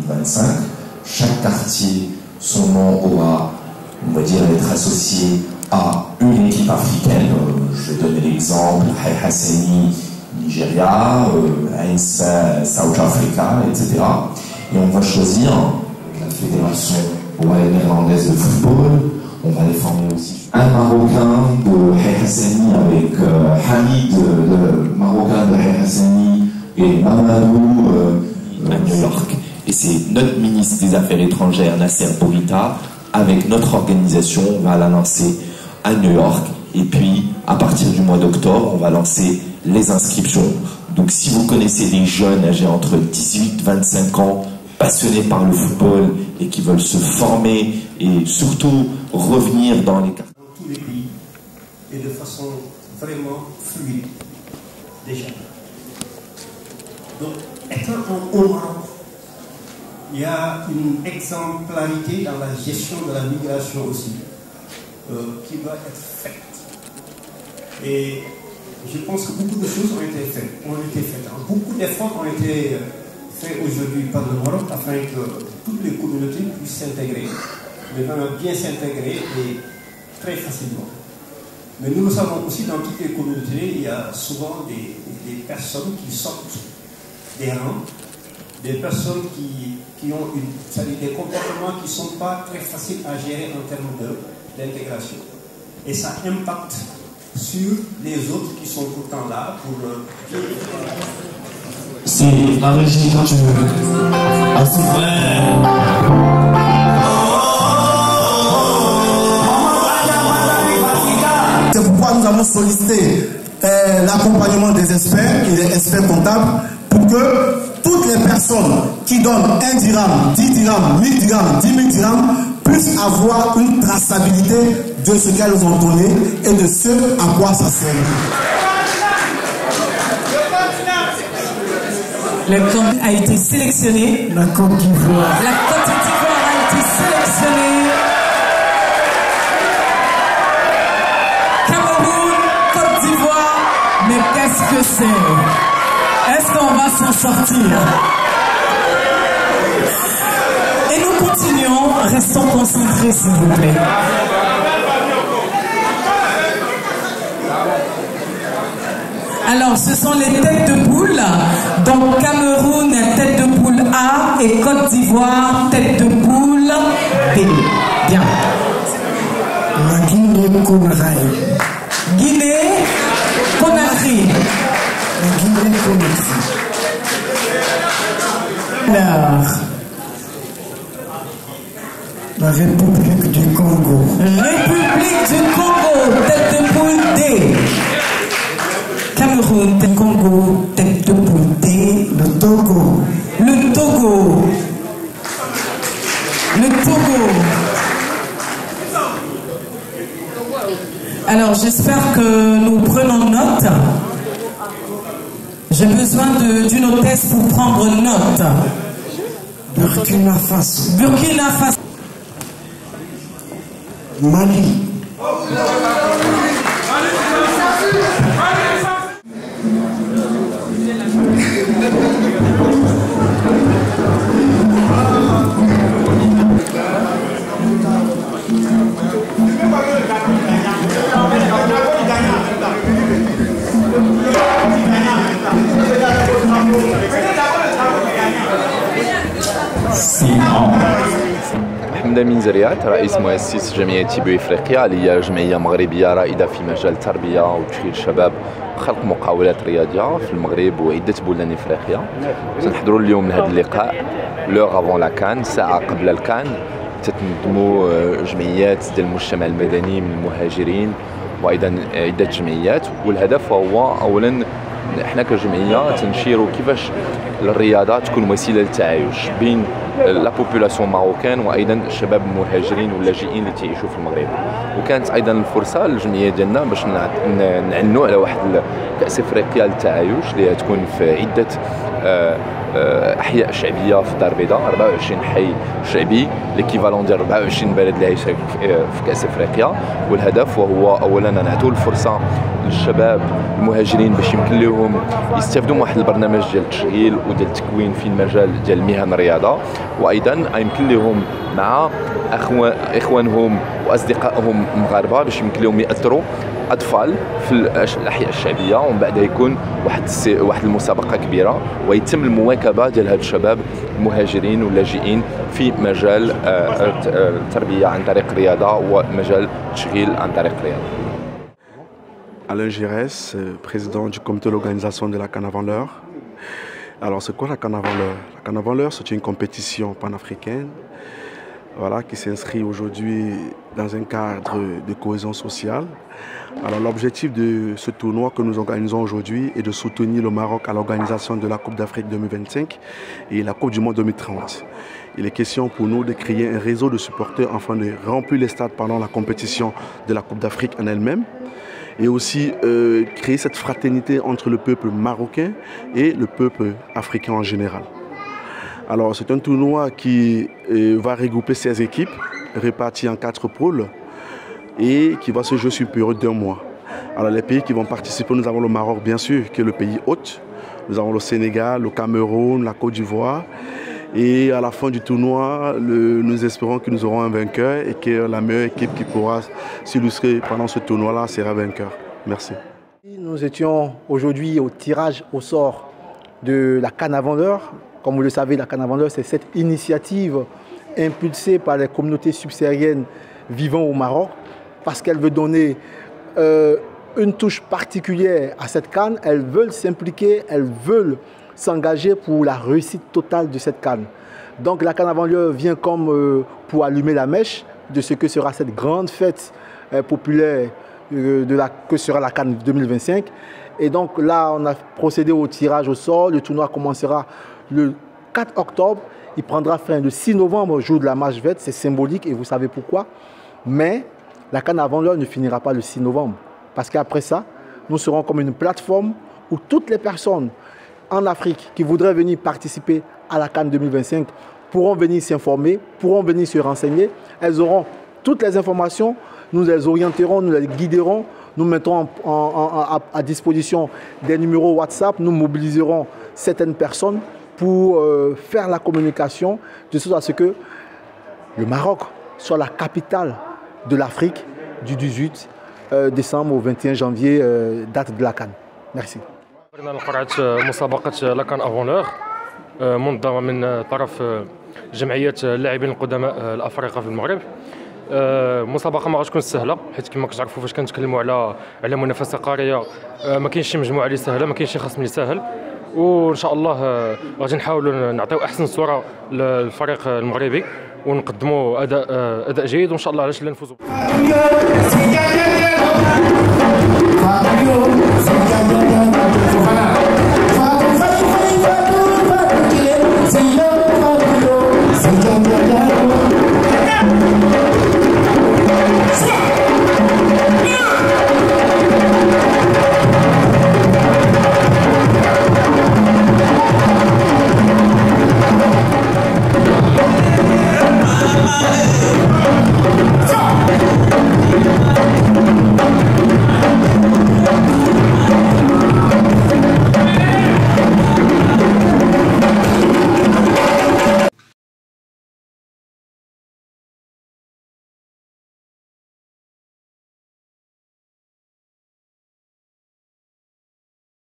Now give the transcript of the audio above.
2025. Chaque quartier, son nom aura, on va dire, être associé à une équipe africaine. Je vais donner l'exemple, Hay Hassani, Nigeria, Ain South Africa, etc. Et on va choisir la fédération néerlandaise de football. On va les former aussi. Un Marocain de Hay Hassani avec Hamid, le Marocain de Hay Hassani, et Mamadou à New York. Et c'est notre ministre des Affaires étrangères, Nasser Bourita, avec notre organisation, on va la lancer à New York. Et puis, à partir du mois d'octobre, on va lancer les inscriptions. Donc, si vous connaissez des jeunes âgés entre 18 et 25 ans, passionnés par le football et qui veulent se former et surtout revenir dans les quartiers. Dans tous les pays et de façon vraiment fluide, déjà. Donc, étant en haut Maroc, il y a une exemplarité dans la gestion de la migration aussi, qui doit être faite. Et je pense que beaucoup de choses ont été faites. Beaucoup d'efforts ont été faits aujourd'hui par le Maroc afin que toutes les communautés puissent s'intégrer, mais vraiment bien s'intégrer et très facilement. Mais nous le savons aussi, dans toutes les communautés, il y a souvent des personnes qui sortent des rangs, des personnes qui ont des comportements qui ne sont pas très faciles à gérer en termes d'intégration. Et ça impacte sur les autres qui sont pourtant là pour... C'est la régie quand tu veux. Ah, c'est vrai. C'est pourquoi nous avons sollicité l'accompagnement des experts et des experts comptables pour que toutes les personnes qui donnent 1 dirham, 10 dirhams, 1000 dirhams, 10 000 dirhams puissent avoir une traçabilité de ce qu'elles ont donné et de ce à quoi ça sert. Le Côte a été sélectionné. La Côte d'Ivoire. La Côte d'Ivoire a été sélectionnée. Cameroun, Côte d'Ivoire. Mais qu'est-ce que c'est? Est-ce qu'on va s'en sortir? Et nous continuons. Restons concentrés, s'il vous plaît. Alors, ce sont les têtes de poule. Donc, Cameroun, tête de poule A, et Côte d'Ivoire, tête de poule B. Bien. La Guinée-Conakry. Guinée-Conakry. La Guinée-Conakry. Alors, la République du Congo. République du Congo, tête de poule D. Cameroun, tête Congo, tête de poule D. Le Togo. Le Togo. Le Togo. Alors, j'espère que nous prenons note. J'ai besoin d'une hôtesse pour prendre note. Burkina Faso. Burkina Faso. Mali. محمد أمين زريات رئيس مؤسس جمعية تيبو إفريقيا اللي هي جمعية مغربية رائدة في مجال التربية وتشكيل الشباب وخلق مقاولات رياضية في المغرب وعدة بلدان إفريقيا. سنحضروا اليوم لهذا اللقاء لوغ افون لا كان، ساعة قبل الكان، تتنظموا جمعيات ديال المجتمع المدني من المهاجرين وأيضا عدة جمعيات، والهدف هو أولا احنا كجمعية تنشيروا كيفاش الرياضة تكون وسيلة للتعايش بين لا بوبولاسيون ماروكان وايضا الشباب المهاجرين واللاجئين اللي تعيشوا في المغرب. وكانت ايضا الفرصه للجمعيه ديالنا باش نعنوا على واحد كاس افريقيا للتعايش اللي تكون في عده احياء شعبيه في الدار البيضاء، 24 حي شعبي ليكيفالون ديال 24 بلد اللي عايشه في كاس افريقيا. والهدف وهو اولا نعطيو الفرصه للشباب المهاجرين باش يمكن لهم يستافدوا من واحد البرنامج ديال التشغيل وديال التكوين في المجال ديال المهن الرياضه، وايضا يمكن لهم مع اخوانهم واصدقائهم المغاربه باش يمكن لهم ياثروا اطفال في الاحياء الشعبيه، ومن بعد يكون واحد المسابقه كبيره ويتم المواكبه ديال هاد الشباب المهاجرين واللاجئين في مجال التربيه عن طريق الرياضه ومجال التشغيل عن طريق الرياضه. Alain Giresse, président du comité d'organisation de la Cannes avant l'heure. Alors c'est quoi la Cannes avant l'heure? La Cannes avant l'heure, c'est une compétition panafricaine, voilà, qui s'inscrit aujourd'hui dans un cadre de cohésion sociale. Alors l'objectif de ce tournoi que nous organisons aujourd'hui est de soutenir le Maroc à l'organisation de la Coupe d'Afrique 2025 et la Coupe du Monde 2030. Il est question pour nous de créer un réseau de supporters afin de remplir les stades pendant la compétition de la Coupe d'Afrique en elle-même, et aussi créer cette fraternité entre le peuple marocain et le peuple africain en général. Alors c'est un tournoi qui va regrouper 16 équipes réparties en 4 pôles et qui va se jouer sur une période d'1 mois. Alors les pays qui vont participer, nous avons le Maroc bien sûr, qui est le pays hôte, nous avons le Sénégal, le Cameroun, la Côte d'Ivoire, et à la fin du tournoi, nous espérons que nous aurons un vainqueur et que la meilleure équipe qui pourra s'illustrer pendant ce tournoi-là sera vainqueur. Merci. Nous étions aujourd'hui au tirage au sort de la Cannes avant l'heure. Comme vous le savez, la Cannes avant l'heure, c'est cette initiative impulsée par les communautés subsahariennes vivant au Maroc, parce qu'elle veut donner une touche particulière à cette Cannes. Elles veulent s'impliquer, elles veulent s'engager pour la réussite totale de cette Cannes. Donc la Cannes avant l'heure vient comme pour allumer la mèche de ce que sera cette grande fête populaire que sera la Cannes 2025. Et donc là, on a procédé au tirage au sort. Le tournoi commencera le 4 octobre. Il prendra fin le 6 novembre, jour de la marche verte. C'est symbolique et vous savez pourquoi. Mais la Cannes avant l'heure ne finira pas le 6 novembre. Parce qu'après ça, nous serons comme une plateforme où toutes les personnes en Afrique qui voudraient venir participer à la Cannes 2025 pourront venir s'informer, pourront venir se renseigner. Elles auront toutes les informations, nous les orienterons, nous les guiderons, nous mettrons à disposition des numéros WhatsApp, nous mobiliserons certaines personnes pour faire la communication de sorte à ce que le Maroc soit la capitale de l'Afrique du 18 décembre au 21 janvier, date de la Cannes. Merci. قرعة مسابقة لاكان افونور منظمة من طرف جمعية اللاعبين القدماء الأفارقة في المغرب. مسابقة ما غتكون سهلة، حيت كما كتعرفوا فاش كنتكلموا على منافسة قارية ما كاينش شي مجموعة اللي سهلة، ما كاينش شي خصم اللي سهل، وإن شاء الله غادي نحاولوا نعطيو أحسن صورة للفريق المغربي ونقدموا أداء جيد، وإن شاء الله علاش لا نفوزوا.